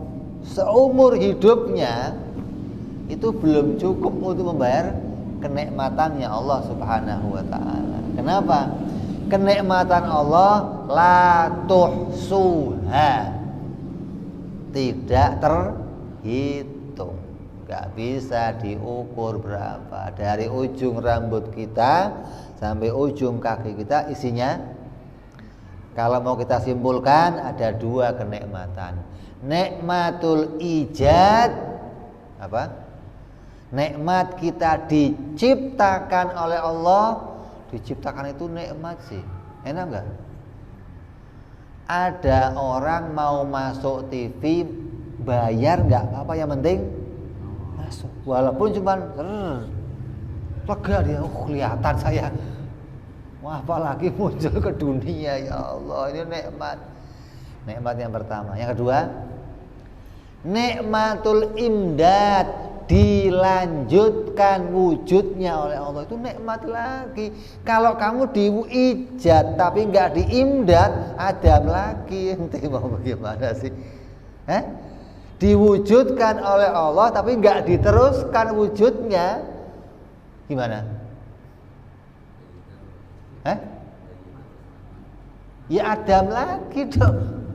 seumur hidupnya, itu belum cukup untuk membayar kenikmatannya Allah Subhanahu wa ta'ala. Kenapa? Kenikmatan Allah la tuhsuha, tidak terhitung, nggak bisa diukur berapa. Dari ujung rambut kita sampai ujung kaki kita isinya, kalau mau kita simpulkan ada dua kenikmatan. Nikmatul ijad, apa? Nikmat kita diciptakan oleh Allah. Diciptakan itu nikmat sih. Enak nggak? Ada orang mau masuk TV bayar nggak apa-apa, yang penting masuk. Walaupun cuman lega dia, kelihatan saya. Wah, apalagi muncul ke dunia, ya Allah, ini nikmat. Nikmat yang pertama. Yang kedua, nikmatul imdad, dilanjutkan wujudnya oleh Allah, itu nikmat lagi. Kalau kamu diijad tapi nggak diimdad, adam lagi. Ente mau bagaimana sih? Diwujudkan oleh Allah tapi nggak diteruskan wujudnya, gimana? Ya adam lagi dong,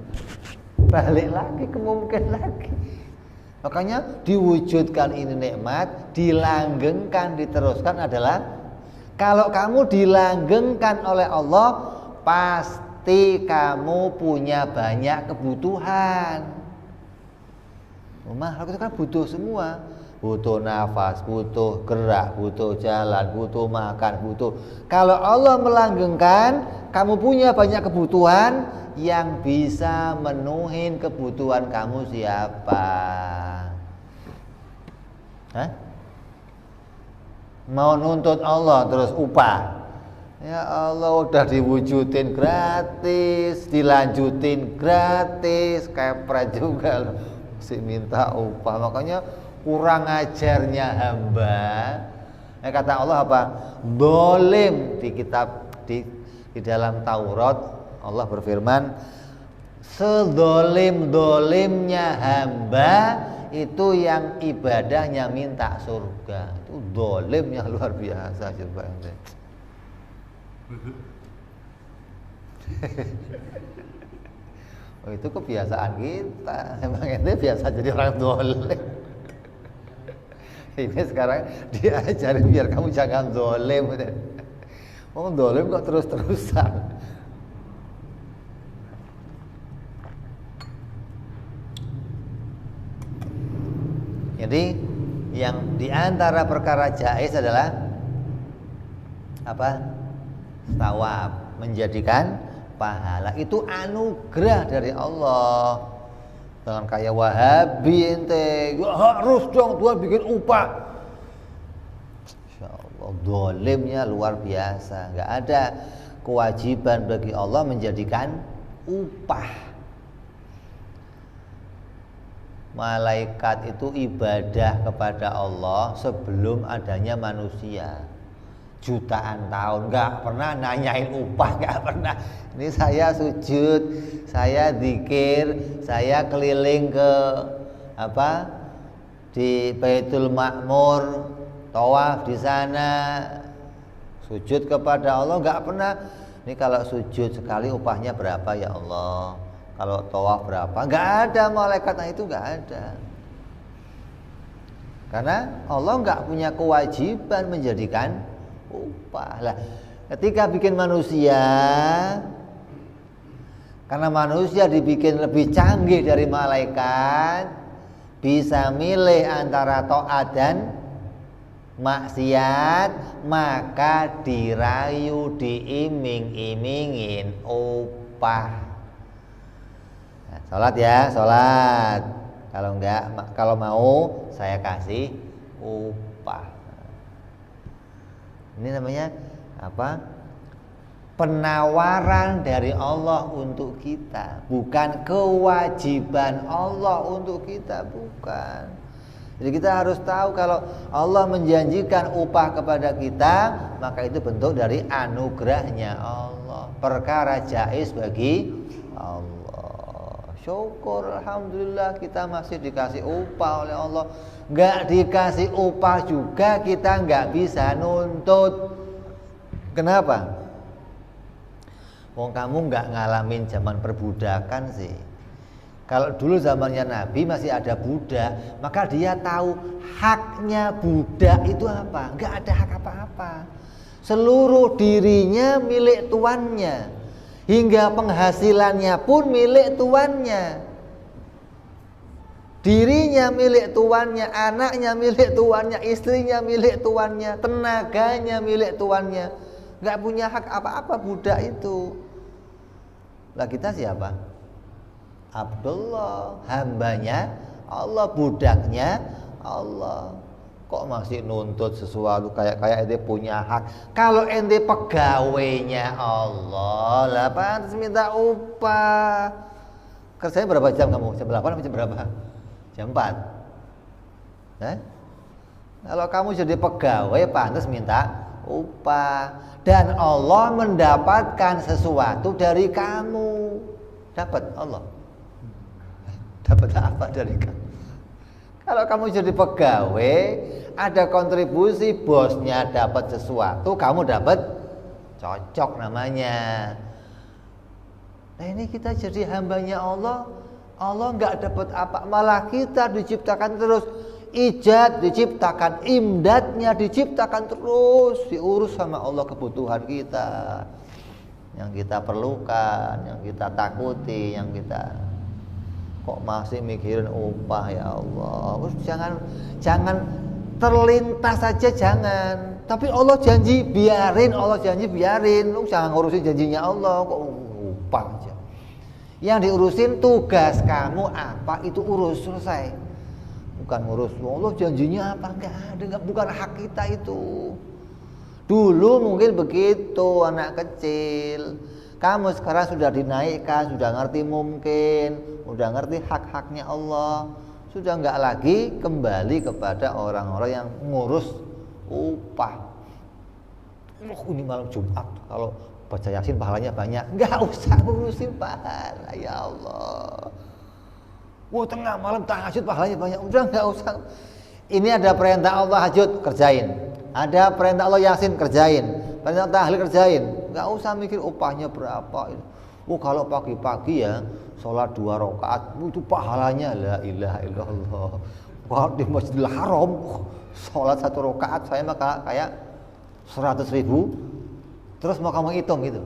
balik lagi ke mungkin lagi. Makanya diwujudkan ini nikmat, dilanggengkan, diteruskan adalah, kalau kamu dilanggengkan oleh Allah, pasti kamu punya banyak kebutuhan. Makhluk itu kan butuh semua, butuh nafas, butuh gerak, butuh jalan, butuh makan, butuh. Kalau Allah melanggengkan, kamu punya banyak kebutuhan, yang bisa menuhin kebutuhan kamu siapa? Mau nuntut Allah terus upah. Ya Allah, udah diwujudin gratis, dilanjutin gratis, kepret juga loh. Si minta upah. Makanya kurang ajarnya hamba. Kata Allah apa? Dolim. Di kitab di dalam Taurat Allah berfirman, sedolim-dolimnya hamba itu yang ibadahnya minta surga. Itu dolimnya luar biasa. Coba oh, itu kebiasaan kita. Emang ente biasa jadi orang dolim. Ini sekarang diajarin biar kamu jangan dolim. Oh, dolim kok terus-terusan. Jadi yang diantara perkara jaiz adalah apa? Thawab, menjadikan pahala. Itu anugerah dari Allah. Jangan kayak Wahabi ente, ya harus dong Tuhan bikin upah. Insya Allah, dolimnya luar biasa. Gak ada kewajiban bagi Allah menjadikan upah. Malaikat itu ibadah kepada Allah sebelum adanya manusia. Jutaan tahun nggak pernah nanyain upah, nggak pernah. Ini saya sujud, saya zikir, saya keliling ke apa di Baitul Ma'mur, tawaf di sana, sujud kepada Allah, nggak pernah. Ini kalau sujud sekali upahnya berapa ya Allah? Kalau tawaf berapa? Nggak ada, malaikatnya itu nggak ada. Karena Allah nggak punya kewajiban menjadikan upah. Lah, ketika bikin manusia, karena manusia dibikin lebih canggih dari malaikat, bisa milih antara taat dan maksiat, maka dirayu, diiming-imingin upah. Nah, sholat ya, sholat. Kalau enggak, kalau mau saya kasih upah. Ini namanya apa? Penawaran dari Allah untuk kita, bukan kewajiban Allah untuk kita, bukan. Jadi kita harus tahu kalau Allah menjanjikan upah kepada kita, maka itu bentuk dari anugerahnya Allah, perkara jaiz bagi Allah. Syukur, alhamdulillah kita masih dikasih upah oleh Allah. Nggak dikasih upah juga kita nggak bisa nuntut. Kenapa? Wong kamu nggak ngalamin zaman perbudakan sih. Kalau dulu zamannya Nabi masih ada budak, maka dia tahu haknya budak itu apa. Enggak ada hak apa-apa. Seluruh dirinya milik tuannya, hingga penghasilannya pun milik tuannya. Dirinya milik tuannya, anaknya milik tuannya, istrinya milik tuannya, tenaganya milik tuannya. Enggak punya hak apa-apa budak itu. Lah kita siapa? Abdullah, hambanya Allah, budaknya Allah. Kok masih nuntut sesuatu kayak ente punya hak? Kalau ente pegawainya Allah, lah pantas minta upah. Kerjanya berapa jam kamu? Jam 8 atau jam berapa? Jam 4. Kalau kamu jadi pegawai pantas minta upah. Dan Allah mendapatkan sesuatu dari kamu. Dapat Allah. Dapat apa dari kamu? Kalau kamu jadi pegawai, ada kontribusi, bosnya dapat sesuatu, kamu dapat cocok namanya. Nah ini kita jadi hambanya Allah, Allah nggak dapat apa, malah kita diciptakan terus, ijad diciptakan, imdadnya diciptakan terus, diurus sama Allah kebutuhan kita, yang kita perlukan, yang kita takuti, yang kita kok masih mikirin upah ya Allah. Jangan terlintas saja, jangan. Tapi Allah janji biarin, Lu jangan ngurusin janjinya Allah, kok upah aja. Yang diurusin tugas kamu apa itu urus, selesai. Bukan ngurus Allah janjinya apa, enggak ada, bukan hak kita itu. Dulu mungkin begitu anak kecil. Kamu sekarang sudah dinaikkan, sudah ngerti mungkin, sudah ngerti hak-haknya Allah, sudah enggak lagi kembali kepada orang-orang yang ngurus upah. Ini malam Jumat kalau baca Yasin pahalanya banyak, enggak usah ngurusin pahala ya Allah. Tengah malam tahajud pahalanya banyak, udah enggak usah. Ini ada perintah Allah tahajud, kerjain. Ada perintah Allah Yasin, kerjain. Perintah tahlil, kerjain. Enggak usah mikir upahnya berapa. Kalau pagi-pagi ya sholat 2 rakaat itu pahalanya la ilaha illallah. Kalau di Masjidil Haram sholat 1 rakaat saya maka kayak 100.000. Terus mau kamu hitung gitu.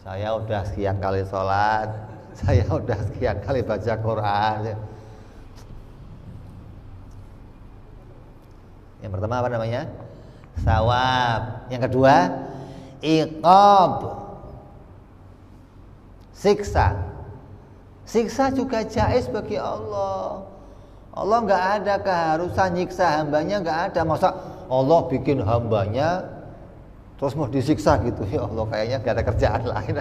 Saya udah sekian kali sholat, saya udah sekian kali baca Quran. Yang pertama apa namanya? Sawab. Yang kedua, iqab. Siksa. Siksa juga jaiz bagi Allah. Allah enggak ada keharusan nyiksa hambanya, enggak ada. Masa Allah bikin hambanya terus mau disiksa gitu? Ya Allah, kayaknya enggak ada kerjaan lain.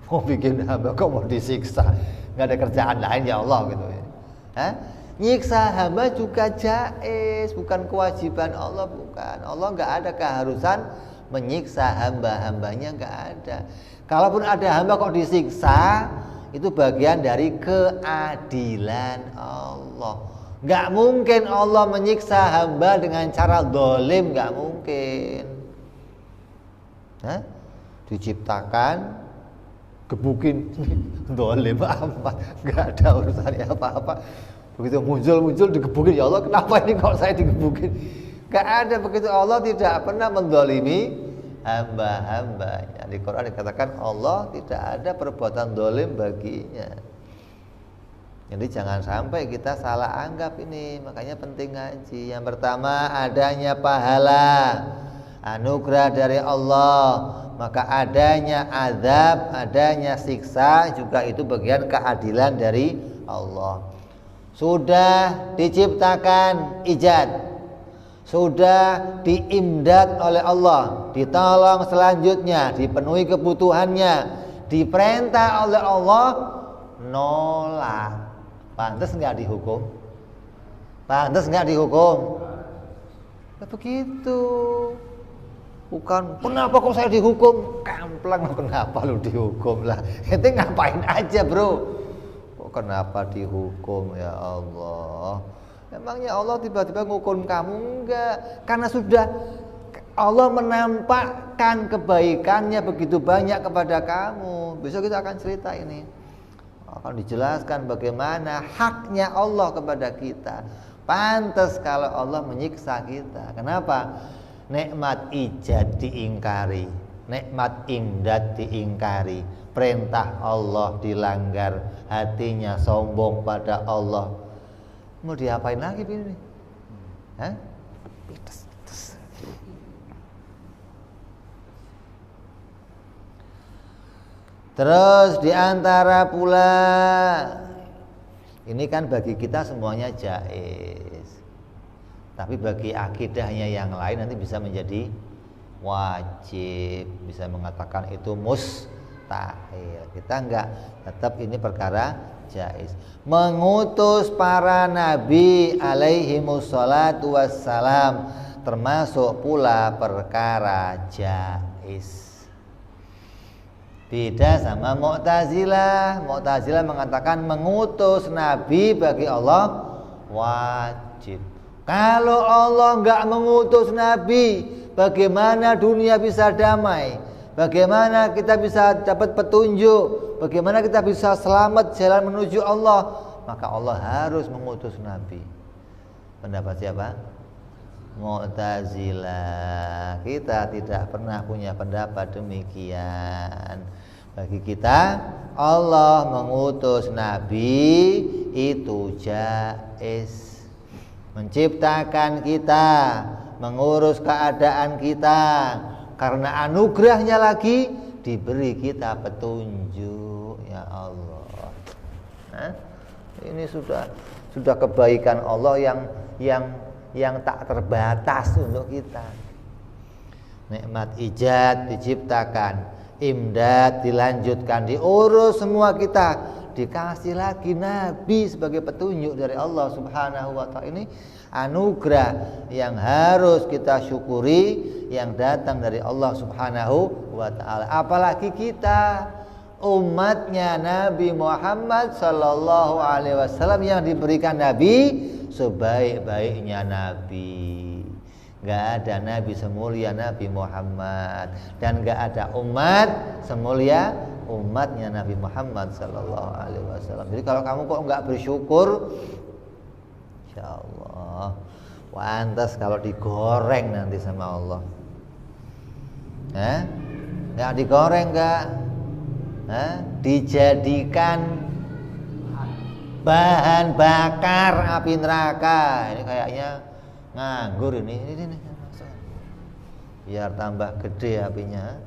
Mau bikin hamba kok mau disiksa? Enggak ada kerjaan lain ya Allah gitu ya. Nyiksa hamba juga jaiz, bukan kewajiban Allah, bukan. Allah enggak ada keharusan menyiksa hamba-hambanya, enggak ada. Kalaupun ada hamba kok disiksa, itu bagian dari keadilan Allah. Enggak mungkin Allah menyiksa hamba dengan cara zalim, enggak mungkin. Diciptakan gebukin zalim amat, enggak ada urusannya apa-apa. Begitu muncul digebukin, ya Allah kenapa ini kok saya digebukin? Gak ada begitu. Allah tidak pernah menzalimi hamba-hambanya. Di Quran dikatakan Allah tidak ada perbuatan zalim baginya. Jadi jangan sampai kita salah anggap ini. Makanya penting ngaji. Yang pertama adanya pahala, anugerah dari Allah. Maka adanya azab, adanya siksa juga itu bagian keadilan dari Allah. Sudah diciptakan ijad, sudah diimdad oleh Allah, ditolong selanjutnya, dipenuhi kebutuhannya, diperintah oleh Allah, nolak. Pantas nggak dihukum? Pantas nggak dihukum? Nah, begitu. Bukan, kenapa kok saya dihukum? Kamplang, kenapa lu dihukum lah? Ente ngapain aja bro? Kenapa dihukum ya Allah? Emangnya Allah tiba-tiba ngukum kamu? Enggak. Karena sudah Allah menampakkan kebaikannya begitu banyak kepada kamu. Besok kita akan cerita ini. akan dijelaskan bagaimana haknya Allah kepada kita. Pantas kalau Allah menyiksa kita. Kenapa? Nikmat ijad diingkari, nikmat imdad diingkari, perintah Allah dilanggar, hatinya sombong pada Allah. Mau diapain lagi ini? Hah? Terus diantara pula, ini kan bagi kita semuanya jaiz, tapi bagi akidahnya yang lain nanti bisa menjadi wajib, bisa mengatakan itu mustahil. Kita enggak, tetap ini perkara jaiz. Mengutus para nabi alaihimussalatu wassalam termasuk pula perkara jaiz. Beda sama Mu'tazilah. Mu'tazilah mengatakan mengutus nabi bagi Allah wajib. Kalau Allah enggak mengutus nabi, bagaimana dunia bisa damai? Bagaimana kita bisa dapat petunjuk? Bagaimana kita bisa selamat jalan menuju Allah? Maka Allah harus mengutus nabi. Pendapat siapa? Mu'tazilah. Kita tidak pernah punya pendapat demikian. Bagi kita Allah mengutus nabi itu jaiz. Menciptakan kita, mengurus keadaan kita, karena anugerahnya lagi diberi kita petunjuk. Ya Allah. Nah, ini sudah kebaikan Allah yang tak terbatas untuk kita. Nikmat ijad diciptakan, imdad dilanjutkan, diurus semua kita, dikasih lagi nabi sebagai petunjuk dari Allah Subhanahu wa ta'ala. Ini anugerah yang harus kita syukuri, yang datang dari Allah Subhanahu wa ta'ala. Apalagi kita umatnya Nabi Muhammad sallallahu alaihi wasallam yang diberikan nabi sebaik-baiknya nabi. Gak ada nabi semulia Nabi Muhammad, dan gak ada umat semulia umatnya Nabi Muhammad sallallahu alaihi wasallam. Jadi kalau kamu kok gak bersyukur, insyaallah pantas kalau digoreng nanti sama Allah. Gak digoreng gak? Dijadikan bahan bakar api neraka. Ini kayaknya nganggur ini biar tambah gede apinya.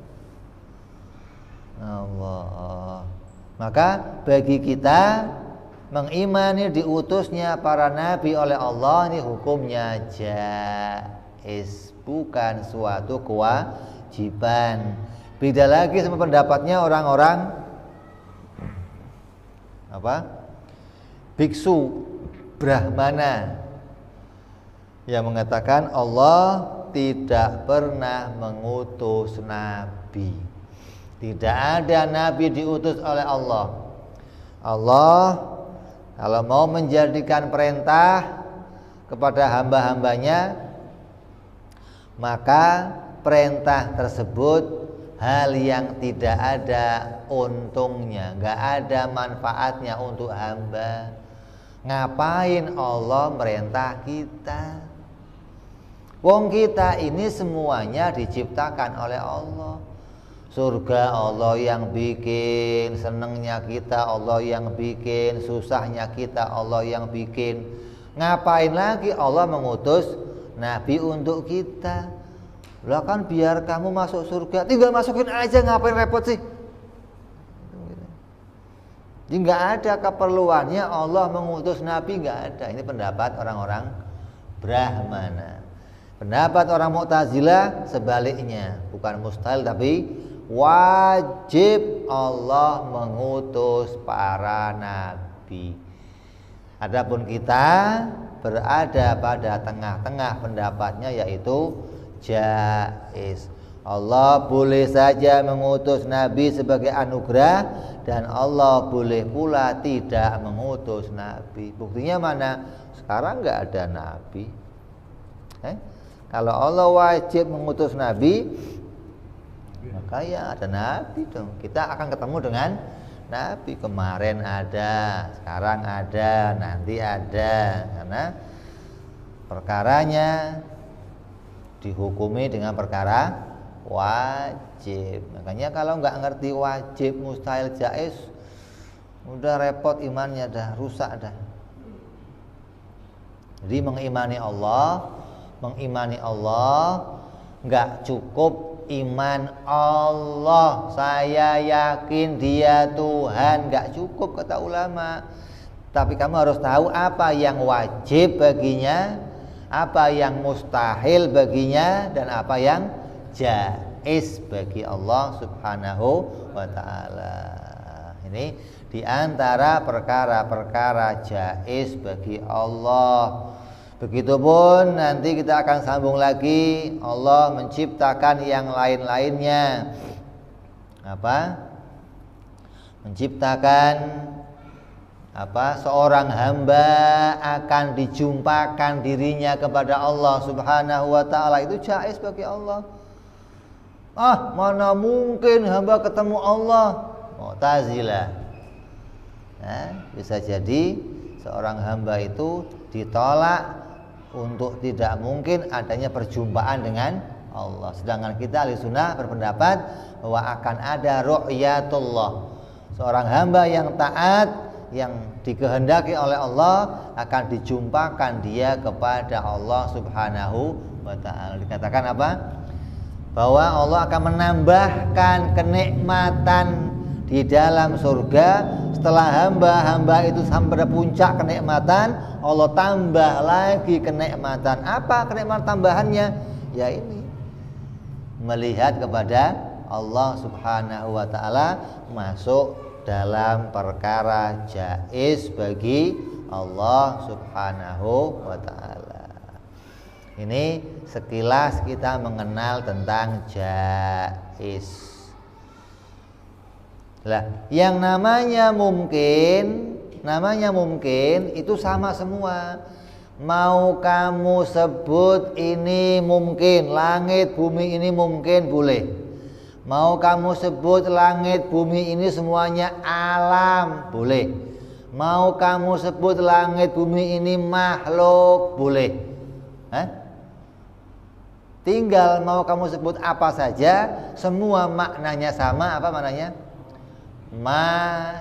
Allah. Maka bagi kita mengimani diutusnya para nabi oleh Allah, ini hukumnya jaiz, bukan suatu kewajiban. Beda lagi sama pendapatnya orang-orang biksu Brahmana yang mengatakan Allah tidak pernah mengutus nabi. Tidak ada nabi diutus oleh Allah. Allah kalau mau menjadikan perintah kepada hamba-hambanya, maka perintah tersebut hal yang tidak ada untungnya, gak ada manfaatnya untuk hamba. Ngapain Allah merintah kita? Wong kita ini semuanya diciptakan oleh Allah. Surga Allah yang bikin, senengnya kita Allah yang bikin, susahnya kita Allah yang bikin. Ngapain lagi Allah mengutus nabi untuk kita? Lah kan biar kamu masuk surga, tinggal masukin aja, ngapain repot sih? Jadi nggak ada keperluannya Allah mengutus nabi, nggak ada. Ini pendapat orang-orang Brahmana. Pendapat orang Mu'tazilah sebaliknya, bukan mustahil tapi wajib Allah mengutus para nabi. Adapun kita berada pada tengah-tengah pendapatnya, yaitu jaiz. Allah boleh saja mengutus nabi sebagai anugerah, dan Allah boleh pula tidak mengutus nabi. Buktinya mana? Sekarang nggak ada nabi. Kalau Allah wajib mengutus nabi, maka ya ada nabi dong. Kita akan ketemu dengan Nabi. Kemarin ada, sekarang ada, nanti ada, karena perkaranya dihukumi dengan perkara wajib. Makanya kalau nggak ngerti wajib, mustahil, jaiz, udah repot imannya, dah rusak dah. Jadi mengimani Allah nggak cukup iman Allah, saya yakin Dia Tuhan, nggak cukup kata ulama. Tapi kamu harus tahu apa yang wajib baginya, apa yang mustahil baginya, dan apa yang jaiz bagi Allah Subhanahu wa ta'ala. Ini di antara perkara-perkara jaiz bagi Allah. Begitupun nanti kita akan sambung lagi, Allah menciptakan yang lain-lainnya. Apa? Menciptakan seorang hamba akan dijumpakan dirinya kepada Allah Subhanahu wa ta'ala. Itu jaiz bagi Allah. Mana mungkin hamba ketemu Allah? Mu'tazilah. Bisa jadi seorang hamba itu ditolak untuk tidak mungkin adanya perjumpaan dengan Allah. Sedangkan kita ahli sunnah berpendapat bahwa akan ada ru'yatullah. Seorang hamba yang taat, yang dikehendaki oleh Allah, akan dijumpakan dia kepada Allah Subhanahu wa ta'ala. Dikatakan apa? Bahwa Allah akan menambahkan kenikmatan di dalam surga. Setelah hamba-hamba itu sampai pada puncak kenikmatan, Allah tambah lagi kenikmatan. Apa kenikmatan tambahannya? Ya ini, melihat kepada Allah Subhanahu wa ta'ala, masuk dalam perkara jaiz bagi Allah Subhanahu wa ta'ala. Ini sekilas kita mengenal tentang jaiz. Lah, yang namanya mungkin itu sama semua. Mau kamu sebut ini mungkin, langit bumi ini mungkin, boleh. Mau kamu sebut langit bumi ini semuanya alam, boleh. Mau kamu sebut langit bumi ini makhluk, boleh. Tinggal mau kamu sebut apa saja, semua maknanya sama. Apa maknanya? Masiwallah.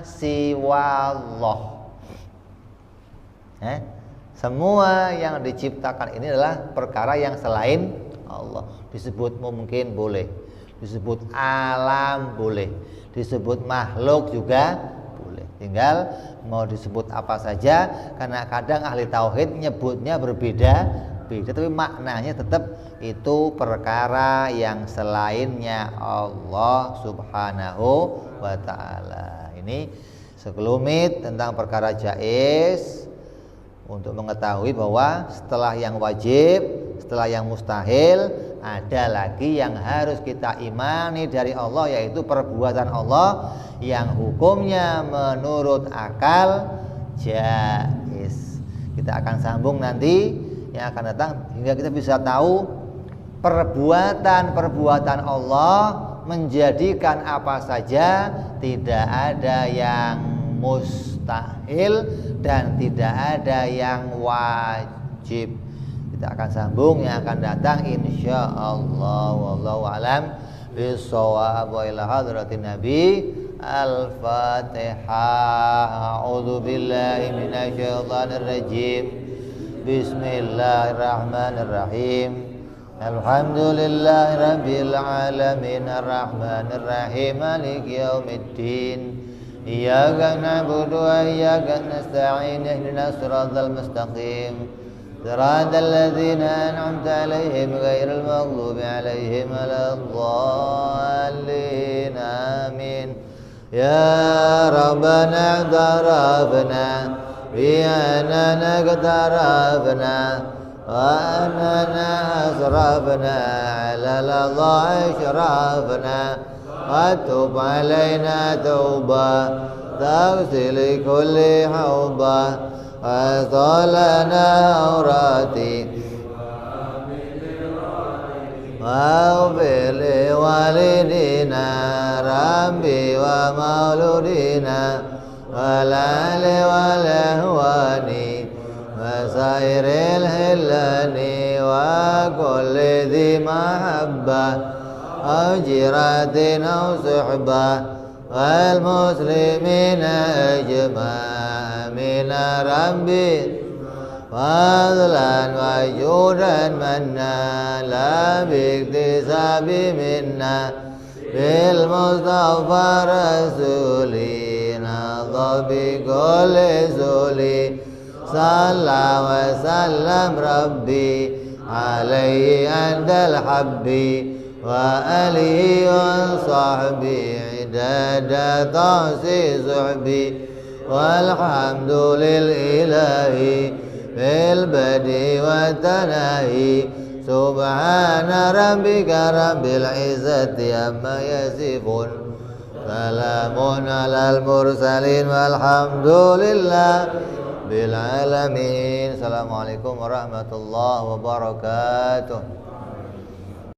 Semua yang diciptakan ini adalah perkara yang selain Allah. Disebut mungkin boleh, disebut alam boleh, disebut makhluk juga boleh. Tinggal mau disebut apa saja, karena kadang ahli tauhid nyebutnya berbeda-beda, tapi maknanya tetap itu perkara yang selainnya Allah Subhanahu wa ta'ala. Ini sekelumit tentang perkara jaiz, untuk mengetahui bahwa setelah yang wajib, setelah yang mustahil, ada lagi yang harus kita imani dari Allah, yaitu perbuatan Allah yang hukumnya menurut akal jaiz. Kita akan sambung nanti yang akan datang, hingga kita bisa tahu perbuatan Allah menjadikan apa saja, tidak ada yang mustahil dan tidak ada yang wajib. Kita akan sambung yang akan datang insyaallah. Wallahu alam bissawab. Wa ila hadratin nabi. Al-Fatihah. A'udzu billahi minasyaitonir rajim. Bismillahirrahmanirrahim. Alhamdulillahi rabbil alamin, arrahmanir rahim, maliki yaumiddin. Iyyaka na'budu wa iyyaka nasta'in, ihdinas siratal mustaqim, siratal ladzina an'amta 'alaihim ghairil maghdubi 'alaihim waladdallin. Amin. Ya Rabbana i'tarafna bi annana qtarafna wa annana asrafna 'ala al-adha'i ashrafna wa tub 'alaina tauba taghsil kulli hawba wa salana awrati واغفر لوالدينا ربي ومولودينا والآل والإخوان وسائر الهلان وكل ذي محبة أو جيرة أو صحبة والمسلمين أجمعين من ربي فضلا وجودا منا لا باكتساب منا بالمصطفى رسولي نهض بكل سولي صلى وسلم ربي عليه عند الحبي وآله وصحبه عدد تحصي صحبي والحمد للإله في البدء والتناهي سبحان ربك رب العزة عما يصفون سلام على المرسلين والحمد لله بالعالمين. Assalamualaikum warahmatullahi wabarakatuh.